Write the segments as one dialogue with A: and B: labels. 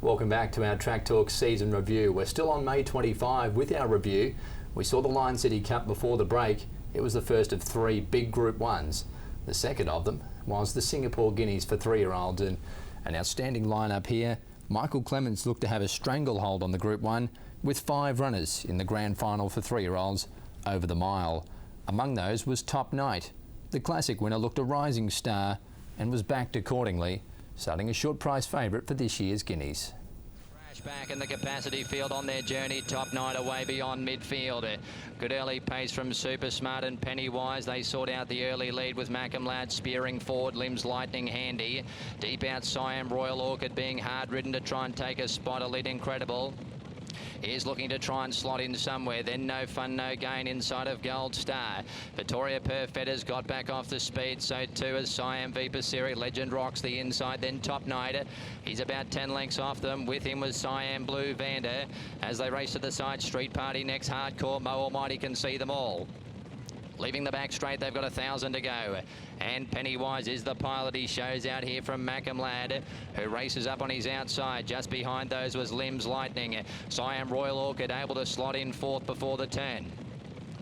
A: Welcome back to our Track Talk season review. We're still on May 25 with our review. We saw the Lion City Cup before the break. It was the first of three big Group 1s. The second of them was the Singapore Guineas for 3-year-olds, and an outstanding lineup here. Michael Clements looked to have a stranglehold on the Group 1 with 5 runners in the grand final for 3-year-olds over the mile. Among those was Top Knight. The classic winner looked a rising star and was backed accordingly, starting a short price favourite for this year's Guineas.
B: Back in the capacity field on their journey. Top Knight away beyond midfield. Good early pace from Super Smart and Pennywise. They sought out the early lead with Macam Lad spearing forward. Limbs Lightning handy. Deep out Siam Royal Orchid being hard ridden to try and take a spot. Elite Incredible. He's looking to try and slot in somewhere. Then No Fun No Gain inside of Gold Star. Victoria Perfetta's got back off the speed. So too is Siam V Pasiri. Legend rocks the inside. Then Top Knight. He's about 10 lengths off them. With him was Siam Blue Vander. As they race to the side, Street Party next. Hardcore. Mo Almighty can see them all. Leaving the back straight, they've got 1,000 to go. And Pennywise is the pilot. He shows out here from Macam Lad, who races up on his outside. Just behind those was Limbs Lightning. Siam Royal Orchid able to slot in fourth before the turn.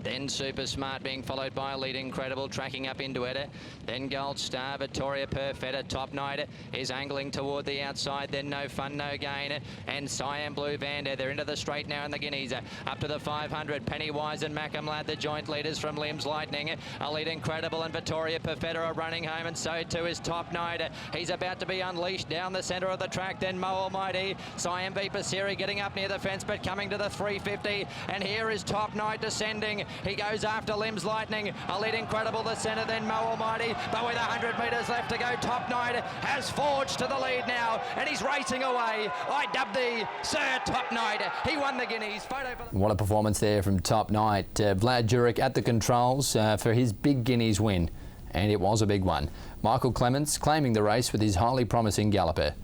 B: Then Super Smart being followed by Elite Incredible, tracking up into it. Then Gold Star, Victoria Perfetta. Top Knight is angling toward the outside. Then No Fun No Gain, and Siam Blue Vander. They're into the straight now in the Guineas. Up to the 500. Pennywise and Macam Lad, the joint leaders from Limbs Lightning. Elite Incredible and Victoria Perfetta are running home, and so too is Top Knight. He's about to be unleashed down the centre of the track. Then Mo Almighty. Siam V Pasiri getting up near the fence, but coming to the 350. And here is Top Knight descending. He goes after Limbs Lightning. Elite Incredible the centre, then Mo Almighty. But with 100 metres left to go, Top Knight has forged to the lead now, and he's racing away. I dub thee Sir Top Knight. He won the Guineas.
A: What a performance there from Top Knight. Vlad Jurek at the controls for his big Guineas win, and it was a big one. Michael Clements claiming the race with his highly promising galloper.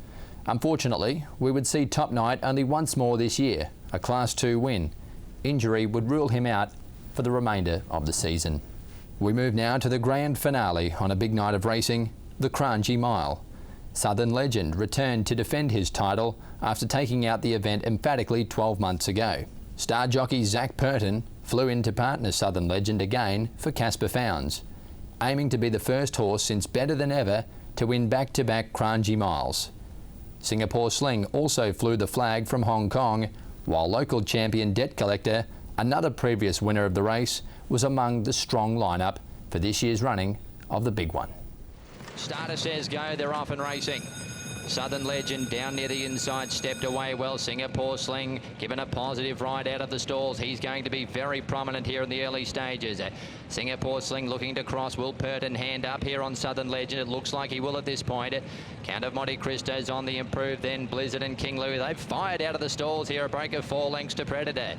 A: Unfortunately, we would see Top Knight only once more this year, a Class 2 win. Injury would rule him out for the remainder of the season. We move now to the grand finale on a big night of racing, the Kranji Mile. Southern Legend returned to defend his title after taking out the event emphatically 12 months ago. Star jockey Zach Purton flew in to partner Southern Legend again for Casper Founds, aiming to be the first horse since Better Than Ever to win back-to-back Kranji Miles. Singapore Sling also flew the flag from Hong Kong, while local champion Debt Collector, another previous winner of the race, was among the strong lineup for this year's running of the big one.
B: Starter says go, they're off and racing. Southern Legend down near the inside, stepped away well. Singapore Sling given a positive ride out of the stalls. He's going to be very prominent here in the early stages. Singapore Sling looking to cross. Will Purton hand up here on Southern Legend? It looks like he will at this point. Count of Monte Cristo's on the improve. Then Blizzard and King Louis. They've fired out of the stalls here. A break of 4 lengths to Predator.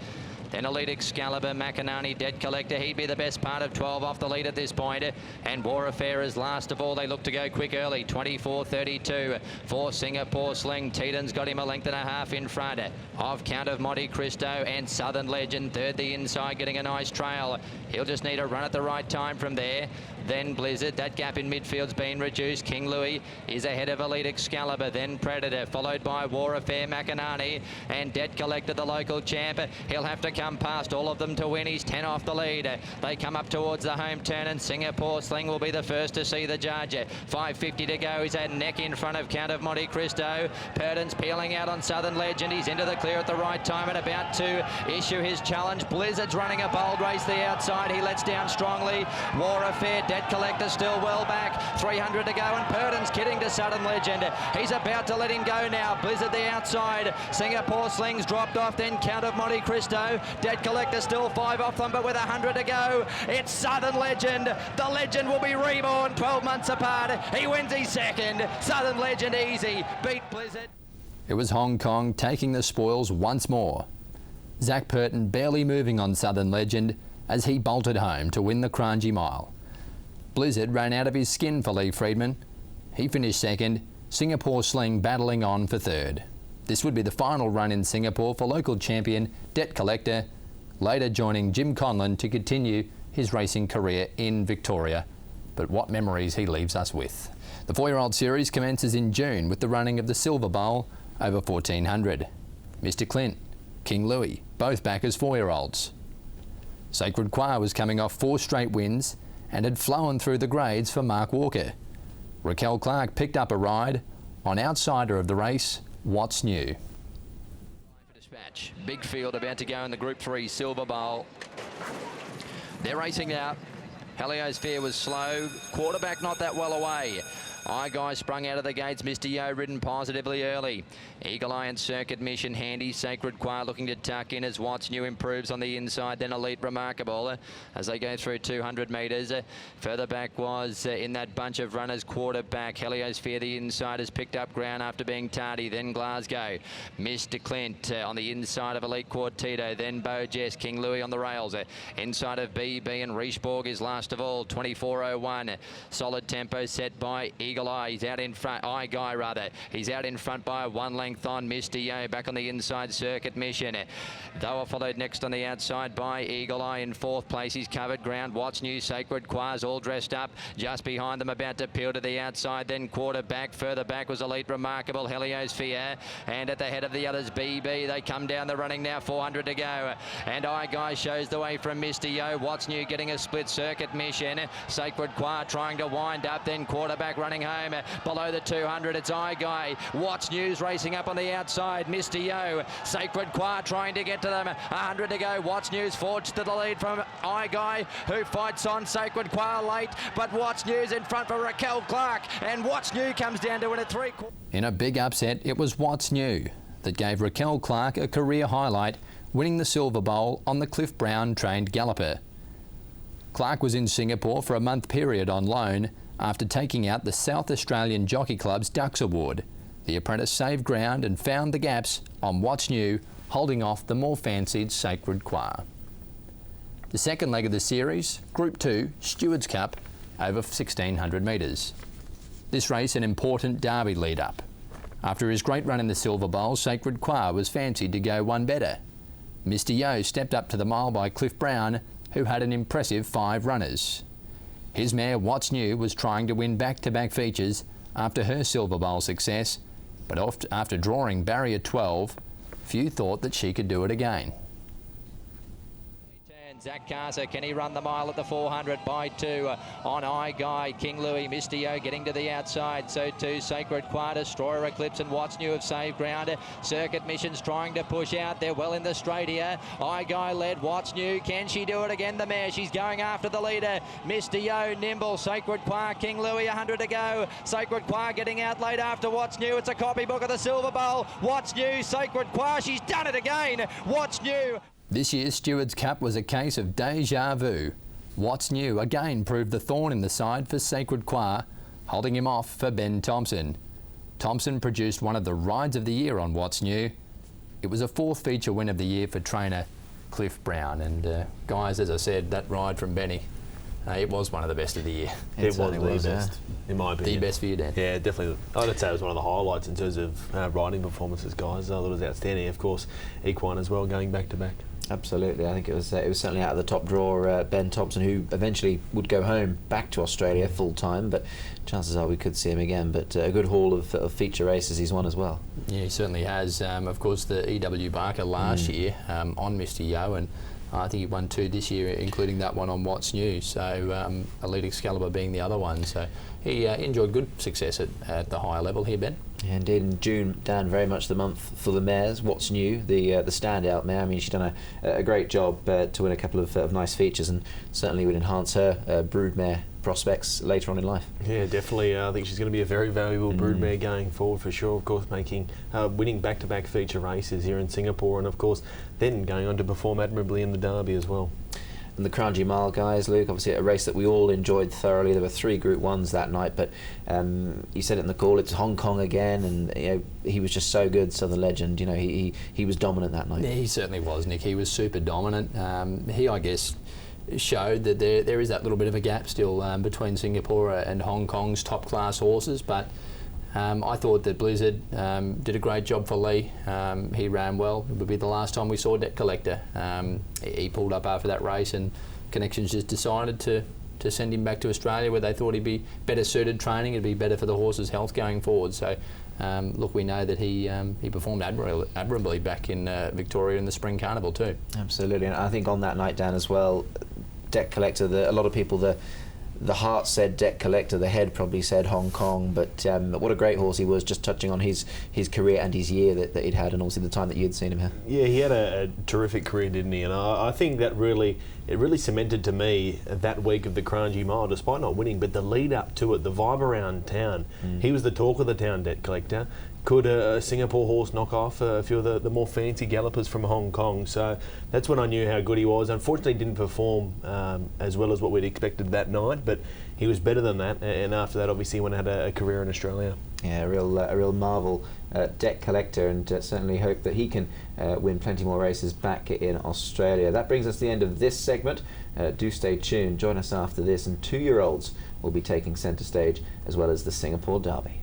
B: Then Elite Excalibur, Macanani, Debt Collector. He'd be the best part of 12 off the lead at this point. And War Affair is last of all. They look to go quick early. 24.32 for Singapore Sling. Teeden's got him a length and a half in front of Count of Monte Cristo and Southern Legend. Third the inside, getting a nice trail. He'll just need a run at the right time from there. Then Blizzard. That gap in midfield's been reduced. King Louis is ahead of Elite Excalibur. Then Predator, followed by War Affair, Macanani, and Debt Collector, the local champ. He'll have to come past all of them to win. He's 10 off the lead. They come up towards the home turn, and Singapore Sling will be the first to see the judge. 5.50 to go. He's a neck in front of Count of Monte Cristo. Purton's peeling out on Southern Legend. He's into the clear at the right time and about to issue his challenge. Blizzard's running a bold race the outside. He lets down strongly. War Affair, Debt Collector still well back. 300 to go, and Purton's kidding to Southern Legend. He's about to let him go now. Blizzard the outside. Singapore Sling's dropped off. Then Count of Monte Cristo. Debt Collector still 5 off them, but with 100 to go, it's Southern Legend. The legend will be reborn 12 months apart. He wins his second. Southern Legend easy. Beat Blizzard.
A: It was Hong Kong taking the spoils once more. Zach Purton barely moving on Southern Legend as he bolted home to win the Kranji Mile. Blizzard ran out of his skin for Lee Friedman. He finished second, Singapore Sling battling on for third. This would be the final run in Singapore for local champion Debt Collector, later joining Jim Conlon to continue his racing career in Victoria. But what memories he leaves us with. The 4-year-old series commences in June with the running of the Silver Bowl over 1400. Mr. Clint, King Louis, both back as 4-year-olds. Sacred Choir was coming off 4 straight wins and had flown through the grades for Mark Walker. Raquel Clark picked up a ride on outsider of the race, What's New.
B: Dispatch. Big field about to go in the Group 3 Silver Bowl. They're racing now. Heliosphere was slow. Quarterback not that well away. Eye Guy sprung out of the gates. Mr. Yo ridden positively early. Eagle Eye and Circuit Mission handy. Sacred Choir looking to tuck in as What's New improves on the inside. Then Elite Remarkable as they go through 200 metres. Further back was in that bunch of runners quarterback. Heliosphere the inside has picked up ground after being tardy. Then Glasgow. Mr. Clint on the inside of Elite Quartito. Then Bo Jess. King Louis on the rails. Inside of BB and Riesborg is last of all. 24.01. Solid tempo set by Eagle Eye. He's out in front. Eye Guy rather. He's out in front by 1 length on Mr. Yo. Back on the inside, Circuit Mission. They were followed next on the outside by Eagle Eye in 4th place. He's covered ground. What's New, Sacred Choir's all dressed up. Just behind them, about to peel to the outside. Then quarterback. Further back was Elite Remarkable, Heliosphere. And at the head of the others, BB. They come down the running now. 400 to go. And Eye Guy shows the way from Mr. Yo. What's New getting a split. Circuit Mission. Sacred Choir trying to wind up. Then quarterback running home. Below the 200, it's Eye Guy. What's News racing up on the outside. Mr. Yo. Sacred Choir trying to get to them. 100 to go. What's News forged to the lead from Eye Guy, who fights on. Sacred Choir late, but What's News in front for Raquel Clark. And What's New comes down to win at 3.
A: In a big upset, it was What's New that gave Raquel Clark a career highlight, winning the Silver Bowl on the Cliff Brown trained galloper. Clark was in Singapore for a month period on loan after taking out the South Australian Jockey Club's Ducks Award. The apprentice saved ground and found the gaps on What's New, holding off the more fancied Sacred Choir. The second leg of the series, Group 2 Stewards Cup, over 1600 metres. This race an important Derby lead-up. After his great run in the Silver Bowl, Sacred Choir was fancied to go one better. Mr. Yo stepped up to the mile by Cliff Brown, who had an impressive 5 runners. His mare What's New was trying to win back-to-back features after her Silver Bowl success, but after drawing barrier 12, few thought that she could do it again.
B: Zach Carter, can he run the mile at the 400 by 2 on Eye Guy? King Louis, Mr. Yo getting to the outside, so too Sacred Choir, Destroyer Eclipse and What's New have saved ground. Circuit Mission's trying to push out, they're well in the straight here. Eye Guy led, What's New, can she do it again? The mare, she's going after the leader. Mr. Yo, nimble, Sacred Choir, King Louis, 100 to go. Sacred Choir getting out late after What's New, it's a copybook of the Silver Bowl. What's New, Sacred Choir, she's done it again. What's New.
A: This year's Stewards Cup was a case of deja vu. What's New again proved the thorn in the side for Sacred Choir, holding him off for Ben Thompson. Thompson produced one of the rides of the year on What's New. It was a 4th feature win of the year for trainer Cliff Brown. And guys, as I said, that ride from Benny, it was one of the best of the year.
C: It was the best, in my opinion.
A: The best for you, Dan?
C: Yeah, definitely. I'd say it was one of the highlights in terms of riding performances, guys. I thought it was outstanding. Of course, equine as well, going back to back.
D: Absolutely, I think it was certainly out of the top drawer. Ben Thompson, who eventually would go home back to Australia full time, but chances are we could see him again. But a good haul of feature races he's won as well. Yeah,
A: he certainly has. Of course, the E.W. Barker last year on Mr. Yo, and I think he won 2 this year, including that one on What's New. So Elite Excalibur being the other one. So he enjoyed good success at the higher level here, Ben.
D: Yeah, indeed. In June, Dan, very much the month for the mares. What's New, the standout mare. I mean, she's done a great job to win a couple of nice features, and certainly would enhance her broodmare prospects later on in life.
C: Yeah, definitely. I think she's going to be a very valuable broodmare going forward for sure. Of course, winning back-to-back feature races here in Singapore, and of course, then going on to perform admirably in the Derby as well.
D: And the Kranji Mile, guys, Luke, obviously a race that we all enjoyed thoroughly. There were 3 Group 1s that night, but you said it in the call, it's Hong Kong again, and he was just so good, Southern Legend. He was dominant that night.
A: Yeah, he certainly was, Nick. He was super dominant. He, I guess, showed that there is that little bit of a gap still between Singapore and Hong Kong's top-class horses, but I thought that Blizzard did a great job for Lee. He ran well. It would be the last time we saw Debt Collector. He pulled up after that race, and Connections just decided to to send him back to Australia, where they thought he'd be better suited training. It'd be better for the horse's health going forward. So, look, we know that he performed admirably back in Victoria in the Spring Carnival too.
D: Absolutely, and I think on that night, Dan, as well, Deck Collector, a lot of people, the heart said Deck Collector, the head probably said Hong Kong, but what a great horse he was, just touching on his career and his year that he'd had, and also the time that you'd seen him here.
C: Yeah, he had a terrific career, didn't he? And I think that really cemented to me that week of the Kranji Mile, despite not winning, but the lead up to it, the vibe around town. He was the talk of the town, Deck Collector. Could a Singapore horse knock off a few of the more fancy gallopers from Hong Kong? So that's when I knew how good he was. Unfortunately, he didn't perform as well as what we'd expected that night, but he was better than that. And after that, obviously, he went and had a career in Australia.
D: Yeah, a real marvel, Deck Collector, and certainly hope that he can win plenty more races back in Australia. That brings us to the end of this segment. Do stay tuned. Join us after this, and 2-year-olds will be taking centre stage, as well as the Singapore Derby.